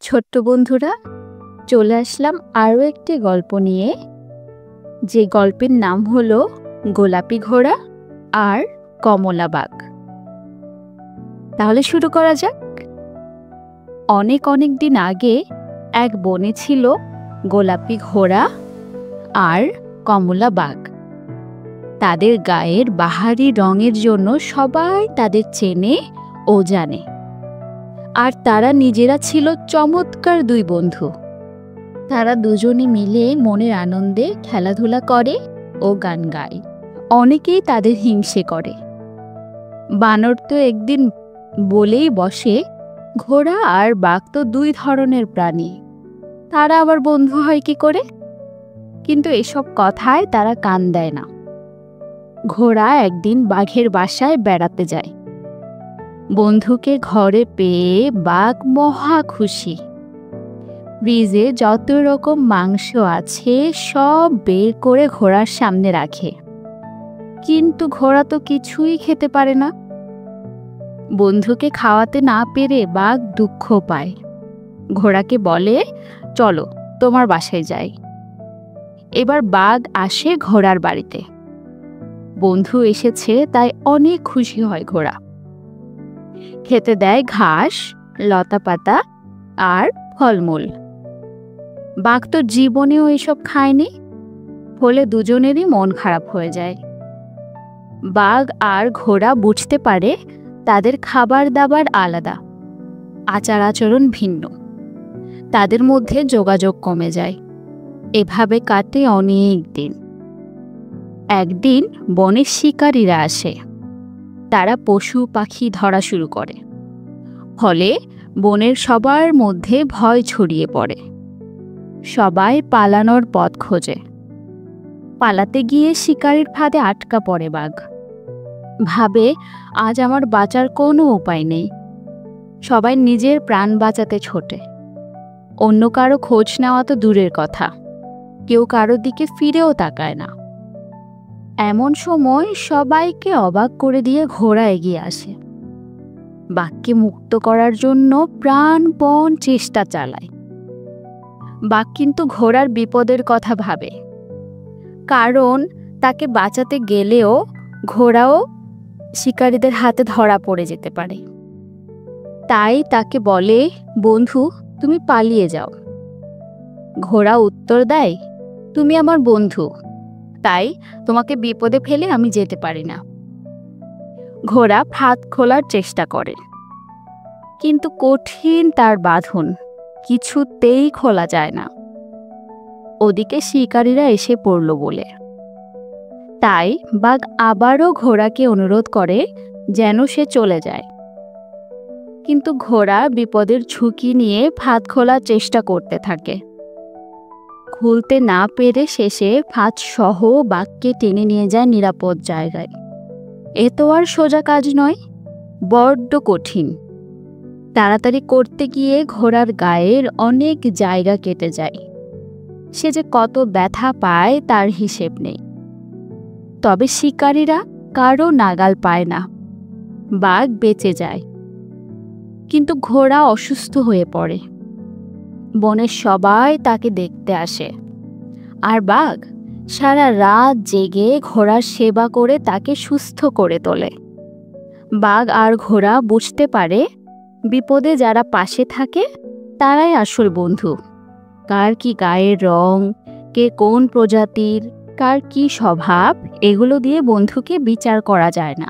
ছোট্ট বন্ধুরা, চলে আসলাম আরও একটি গল্প নিয়ে, যে গল্পের নাম হলো গোলাপি ঘোড়া আর কমলা বাঘ। তাহলে শুরু করা যাক। অনেক অনেক দিন আগে এক বনে ছিল গোলাপি ঘোড়া আর কমলা বাঘ। তাদের গায়ের বাহারি রঙের জন্য সবাই তাদের চেনে ও জানে। আর তারা নিজেরা ছিল চমৎকার দুই বন্ধু। তারা দুজনে মিলে মনের আনন্দে খেলাধুলা করে ও গান গায়। অনেকেই তাদের হিংসে করে। বানর তো একদিন বলেই বসে, ঘোড়া আর বাঘ তো দুই ধরনের প্রাণী, তারা আবার বন্ধু হয় কি করে? কিন্তু এসব কথায় তারা কান দেয় না। ঘোড়া একদিন বাঘের বাসায় বেড়াতে যায়। বন্ধুকে ঘরে পেয়ে বাঘ মহা খুশি। ফ্রিজে যত রকম মাংস আছে সব বের করে ঘোড়ার সামনে রাখে। কিন্তু ঘোড়া তো কিছুই খেতে পারে না। বন্ধুকে খাওয়াতে না পেরে বাঘ দুঃখ পায়। ঘোড়াকে বলে, চলো তোমার বাসায় যাই। এবার বাঘ আসে ঘোড়ার বাড়িতে। বন্ধু এসেছে তাই অনেক খুশি হয় ঘোড়া। খেতে দেয় ঘাস, লতা পাতা আর ফলমূল। বাঘ তো জীবনেও এসব খায়নি, ফলে দুজনেরই মন খারাপ হয়ে যায়। বাঘ আর ঘোড়া বুঝতে পারে তাদের খাবার দাবার আলাদা, আচার আচরণ ভিন্ন। তাদের মধ্যে যোগাযোগ কমে যায়। এভাবে কাটে অনেক দিন। একদিন বনের শিকারীরা আসে। তারা পশু পাখি ধরা শুরু করে। ফলে বনের সবার মধ্যে ভয় ছড়িয়ে পড়ে। সবাই পালানোর পথ খোঁজে। পালাতে গিয়ে শিকারীর ফাঁদে আটকা পড়ে বাঘ। ভাবে, আজ আমার বাঁচার কোনো উপায় নেই। সবাই নিজের প্রাণ বাঁচাতে ছোটে। অন্য কারো খোঁজ নেওয়া তো দূরের কথা, কেউ কারো দিকে ফিরেও তাকায় না। এমন সময় সবাইকে অবাক করে দিয়ে ঘোড়া এগিয়ে আসে। বাঘকে মুক্ত করার জন্য প্রাণপণ চেষ্টা চালায়। বাঘ কিন্তু ঘোড়ার বিপদের কথা ভাবে, কারণ তাকে বাঁচাতে গেলেও ঘোড়াও শিকারীদের হাতে ধরা পড়ে যেতে পারে। তাই তাকে বলে, বন্ধু তুমি পালিয়ে যাও। ঘোড়া উত্তর দেয়, তুমি আমার বন্ধু, তাই তোমাকে বিপদে ফেলে আমি যেতে পারি না। ঘোড়া ফাঁদ খোলার চেষ্টা করে, কিন্তু কঠিন তার বাঁধন, কিছুতেই খোলা যায় না। ওদিকে শিকারীরা এসে পড়ল বলে। তাই বাঘ আবারও ঘোড়াকে অনুরোধ করে যেন সে চলে যায়। কিন্তু ঘোড়া বিপদের ঝুঁকি নিয়ে ফাঁদ খোলার চেষ্টা করতে থাকে। খুলতে না পেরে শেষে ফাঁদ সহ বাঘকে টেনে নিয়ে যায় নিরাপদ জায়গায়। এ তো আর সোজা কাজ নয়, বড্ড কঠিন। তাড়াতাড়ি করতে গিয়ে ঘোড়ার গায়ের অনেক জায়গা কেটে যায়। সে যে কত ব্যথা পায় তার হিসেব নেই। তবে শিকারীরা কারো নাগাল পায় না। বাঘ বেঁচে যায়, কিন্তু ঘোড়া অসুস্থ হয়ে পড়ে। বনের সবাই তাকে দেখতে আসে, আর বাঘ সারা রাত জেগে ঘোড়ার সেবা করে তাকে সুস্থ করে তোলে। বাঘ আর ঘোড়া বুঝতে পারে, বিপদে যারা পাশে থাকে তারাই আসল বন্ধু। কার কি গায়ের রং, কে কোন প্রজাতির, কার কি স্বভাব, এগুলো দিয়ে বন্ধুকে বিচার করা যায় না।